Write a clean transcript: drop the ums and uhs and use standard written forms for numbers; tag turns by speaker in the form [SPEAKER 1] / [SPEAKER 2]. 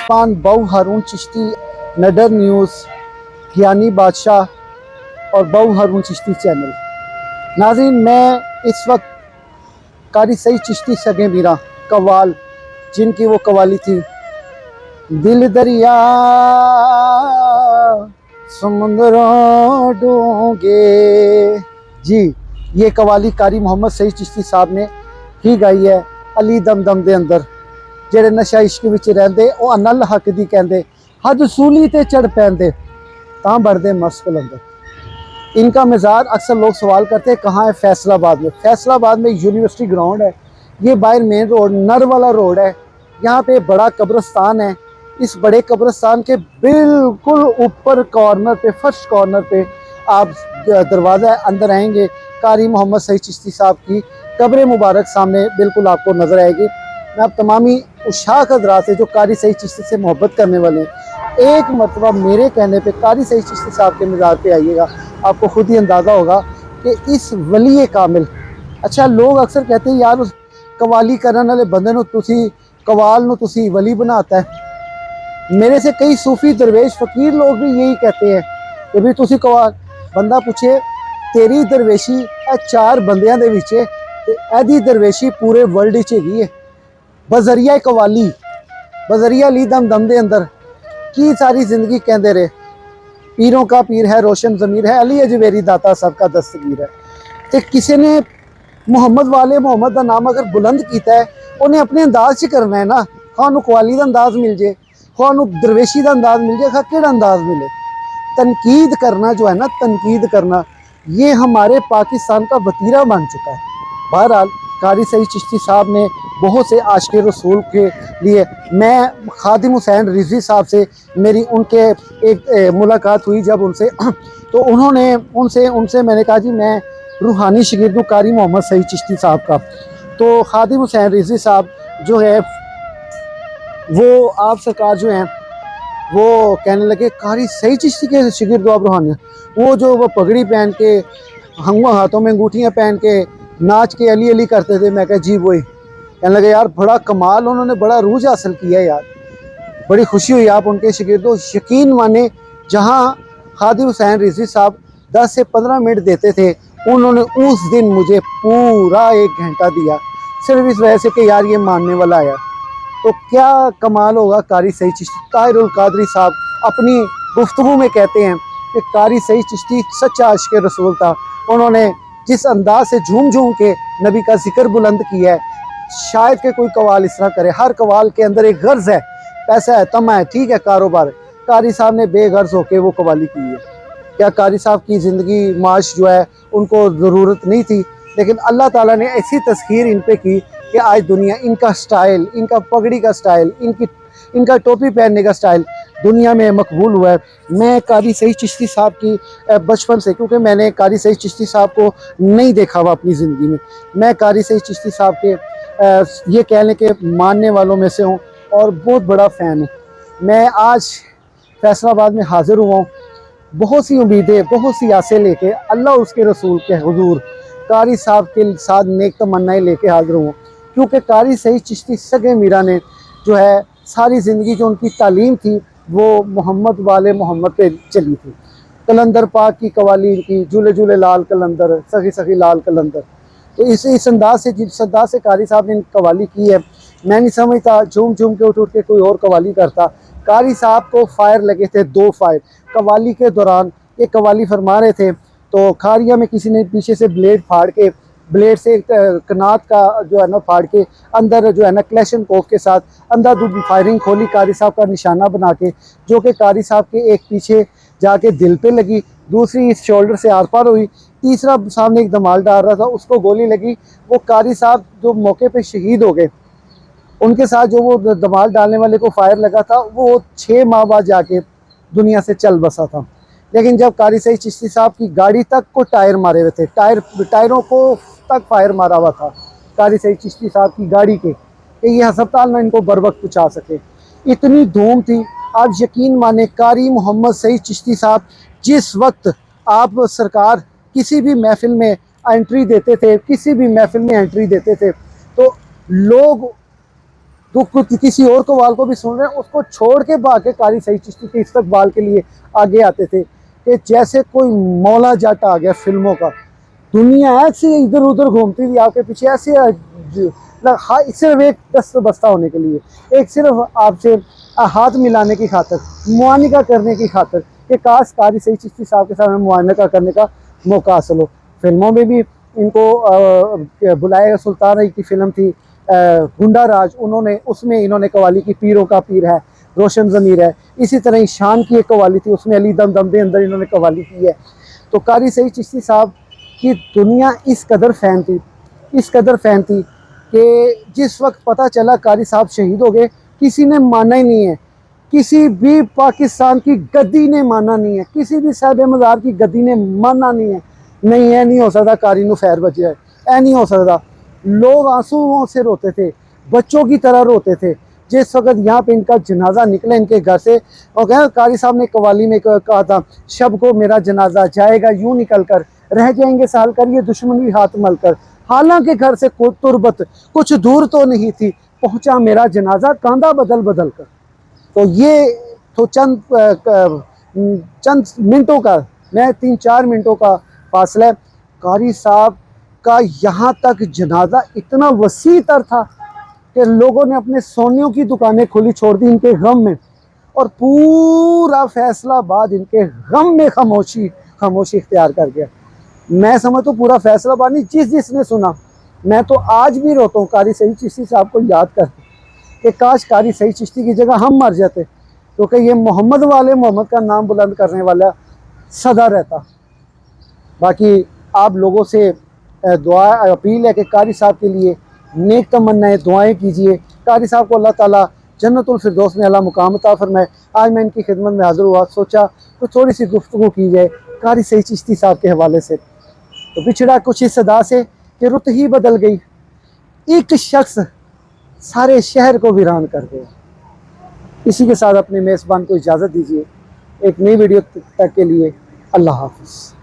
[SPEAKER 1] पान बाऊ हारून चिश्ती, नडर न्यूज़, ज्ञानी बादशाह और बाऊ हारून चिश्ती चैनल। नाज़रीन, मैं इस वक्त कारी सईद चिश्ती सगे मीरा कव्वाल, जिनकी वो कवाली थी, दिल दरिया समुंदरों डूंगे। जी, ये कवाली कारी मोहम्मद सईद चिश्ती साहब ने ही गाई है। अली दम दम दे अंदर जेड़े नशा इश्क विच रहिंदे ओ अनल हक दी कहंदे, हद सूली ते चढ़ पैंदे तां बढ़दे मस्त कलंदर। इनका मज़ार अक्सर लोग सवाल करते हैं कहाँ है? फैसलाबाद में। फैसलाबाद में यूनिवर्सिटी ग्राउंड है, ये बाहर मेन रोड नर वाला रोड है, यहाँ पे बड़ा कब्रिस्तान है। इस बड़े कब्रिस्तान के बिल्कुल ऊपर कॉर्नर पे, फर्स्ट कॉर्नर पे आप दरवाज़ा है, अंदर आएंगे, कारी मोहम्मद सईद चिश्ती साहब की कब्र मुबारक सामने बिल्कुल आपको नज़र आएगी। मैं अब तमामी उशाक हज़रात से जो कारी सईद चिश्ती से मोहब्बत करने वाले हैं, एक मरतबा मेरे कहने पे कारी सईद चिश्ती साहब के मज़ार पे आइएगा, आपको खुद ही अंदाज़ा होगा कि इस वली कामिल। अच्छा, लोग अक्सर कहते हैं यार उस कवाली करने वाले बंदे नूं तुसी कवाल नूं तुसी वली बनाता है। मेरे से कई सूफ़ी दरवेश फ़कीर लोग भी यही कहते हैं कि भी तुसी कवाल। बंदा पूछे तेरी दरवेशी ए चार बंदियां दे विच ते एदी दरवेशी पूरे वर्ल्ड च हैगी है। बजरिया कवाली, बजरिया अली दम दम दे अंदर की सारी ज़िंदगी कहते रहे, पीरों का पीर है रोशन ज़मीर है, अली अजवेरी दाता सबका दस्तगीर है। तो किसी ने मुहम्मद वाले मुहम्मद का नाम अगर बुलंद किया है, उन्हें अपने अंदाज से करना है ना। खानू कवाली का अंदाज मिल जाए, खानू दरवेशी का अंदाज मिल जाए, केड़ा अंदाज मिले। तनकीद करना जो है ना, तनकीद करना, ये हमारे पाकिस्तान का वतीरा बन चुका है। बहरहाल कारी सईद चिश्ती साहब ने बहुत से आशिक़ रसूल के लिए, मैं खादिम हुसैन रिजवी साहब से मेरी उनके एक मुलाकात हुई जब उनसे, तो उन्होंने उनसे मैंने कहा जी मैं रूहानी शागिर्द हूँ कारी मोहम्मद सईद चिश्ती साहब का। तो खादिम हुसैन रिजवी साहब जो है वो आप सरकार जो हैं वो कहने लगे कारी सईद चिश्ती के शागिर्द आप रूहानी। वो पगड़ी पहन के, हंगुआ हाथों में अंगूठियाँ पहन के नाच के अली अली करते थे। मैं कहा जी वही। कहने लगे यार बड़ा कमाल, उन्होंने बड़ा रूज हासिल किया यार, बड़ी खुशी हुई आप उनके शागिर्द हो। यकीन माने, जहाँ खादिम हुसैन रिजवी साहब 10 से 15 मिनट देते थे, उन्होंने उस दिन मुझे पूरा 1 घंटा दिया, सिर्फ इस वजह से कि यार ये मानने वाला आया। तो क्या कमाल होगा कारी सईद चिश्ती। ताहिरुल कादरी साहब अपनी गुफ्तगू में कहते हैं कि कारी सईद चिश्ती सच्चा आशिक़ रसूल था। उन्होंने जिस अंदाज से झूम झूम के नबी का जिक्र बुलंद किया है, शायद कि कोई कवाल इस तरह करे। हर कवाल के अंदर एक गर्ज है, पैसा है, तमा है, ठीक है, कारोबार है। कारी साहब ने बेगर्ज होके वो कवाली की है। क्या कारी साहब की ज़िंदगी माश जो है उनको ज़रूरत नहीं थी, लेकिन अल्लाह ताला ने ऐसी तस्खीर इन पे की कि आज दुनिया, इनका स्टाइल, इनका पगड़ी का स्टाइल, इनका टोपी पहनने का स्टाइल दुनिया में मकबूल हुआ है। मैं कारी सईद चिश्ती साहब की बचपन से, क्योंकि मैंने कारी सईद चिश्ती साहब को नहीं देखा हुआ अपनी ज़िंदगी में, मैं कारी सईद चिश्ती साहब के ये कह लें कि मानने वालों में से हूँ और बहुत बड़ा फ़ैन हूँ। मैं आज फैसलाबाद में हाज़िर हुआ हूँ, बहुत सी उम्मीदें, बहुत सी आसें लेके अल्लाह उसके रसूल के हुजूर कारी साहब के साथ नेक तमन्नाएं लेके हाज़िर हुआ, क्योंकि कारी सईद चिश्ती सगे मीरा ने जो है सारी ज़िंदगी जो उनकी तालीम थी वो मोहम्मद वाले मोहम्मद पे चली थी। कलंदर पाक की कवाली की, झूले झूले लाल कलंदर, सखी सखी लाल कलंदर। तो इस अंदाज से, जिस अंदाज से कारी साहब ने कवाली की है, मैं नहीं समझता झूम झूम के उठ के कोई और कवाली करता। कारी साहब को फायर लगे थे, 2 फायर कवाली के दौरान। ये कवाली फरमा रहे थे तो खारिया में किसी ने पीछे से ब्लेड फाड़ के, ब्लेड से कनात का जो है ना फाड़ के, अंदर जो है ना क्लैशन कोफ के साथ अंदर फायरिंग खोली कारी साहब का निशाना बना के, जो कि कारी साहब के एक पीछे जाके दिल पे लगी, दूसरी इस शोल्डर से आर पार हुई, तीसरा सामने एक दमाल डाल रहा था उसको गोली लगी। वो कारी साहब जो मौके पे शहीद हो गए, उनके साथ जो वो दमाल डालने वाले को फायर लगा था वो 6 माह बाद जाके दुनिया से चल बसा था। लेकिन जब कारी सईद चिश्ती साहब की गाड़ी तक को टायर मारे हुए थे, टायरों को तक फायर मारा हुआ था कारी सईद चिश्ती साहब की गाड़ी के, कि ये अस्पताल में इनको बर वक्त पहुँचा सके। इतनी धूम थी, आप यकीन माने कारी मोहम्मद सईद चिश्ती साहब जिस वक्त आप सरकार किसी भी महफिल में एंट्री देते थे, किसी भी महफिल में एंट्री देते थे, तो लोग तो किसी और कव्वाल को भी सुन रहे हैं, उसको छोड़ के भाग के कारी सईद चिश्ती के इस्तकबाल के लिए आगे आते थे कि जैसे कोई मौला जट आ गया फिल्मों का। दुनिया ऐसे इधर उधर घूमती थी आपके पीछे, ऐसे सिर्फ एक दस्त बस्ता होने के लिए, एक सिर्फ आपसे हाथ मिलाने की खातर, मुआनिका करने की खातर कि काश कारी सईद चिश्ती साहब के साथ मुआनिका करने का मौका हासिल हो। फिल्मों में भी इनको बुलाया, सुल्तान रही की फिल्म थी गुंडा राज, उसमें इन्होंने कवाली की, पीरों का पीर है, रोशन ज़मीर है। इसी तरह ईशान की एक कवाली थी, उसमें अली दम दम दे अंदर इन्होंने कवाली की है। तो कारी सईद चिश्ती साहब की दुनिया इस कदर फ़ैन थी कि जिस वक्त पता चला कारी साहब शहीद हो गए, किसी ने माना ही नहीं है, किसी भी पाकिस्तान की गद्दी ने माना नहीं है, किसी भी साहिब मज़ार की गद्दी ने माना नहीं है। नहीं, ऐ नहीं हो सकता कारी नूं खैर बचे है, ऐ नहीं हो सकता। लोग आंसुओं से रोते थे, बच्चों की तरह रोते थे। जिस वक्त यहाँ पे इनका जनाजा निकला इनके घर से, और कहा कारी साहब ने कवाली में कहा था, शब को मेरा जनाजा जाएगा यूं निकल कर, रह जाएंगे साल कर ये दुश्मन भी हाथ मल कर। हालांकि घर से तुरबत कुछ दूर तो नहीं थी, पहुंचा मेरा जनाजा कांधा बदल बदल कर। तो ये तो चंद मिनटों का, मैं 3-4 मिनटों का फासला है। कारी साहब का यहाँ तक जनाजा इतना वसी तर था कि लोगों ने अपने सोनियों की दुकानें खुली छोड़ दी इनके गम में, और पूरा फैसलाबाद इनके गम में खामोशी इख्तियार कर गया। मैं समझता हूँ पूरा फैसलाबाद नहीं, जिसने सुना, मैं तो आज भी रोता हूँ कारी सईद चिश्ती साहब को याद कर कि काश कारी सईद चिश्ती की जगह हम मर जाते, क्योंकि ये मोहम्मद वाले मोहम्मद का नाम बुलंद करने वाला सदा रहता। बाकी आप लोगों से दुआ अपील है कि कारी साहब के लिए नेक तमन्नाएं दुआएं कीजिए। कारी साहब को अल्लाह ताला जन्नतुल फिरदौस में अला मुकाम अता फरमाए। आज मैं इनकी खिदमत में हाज़िर हुआ, सोचा तो थोड़ी सी गुफ्तगू की जाए कारी सईद चिश्ती साहब के हवाले से। तो बिछड़ा कुछ इस सदा से कि रुत ही बदल गई, एक शख्स सारे शहर को वीरान कर गया। इसी के साथ अपने मेज़बान को इजाज़त दीजिए। एक नई वीडियो तक के लिए अल्लाह हाफ़िज़।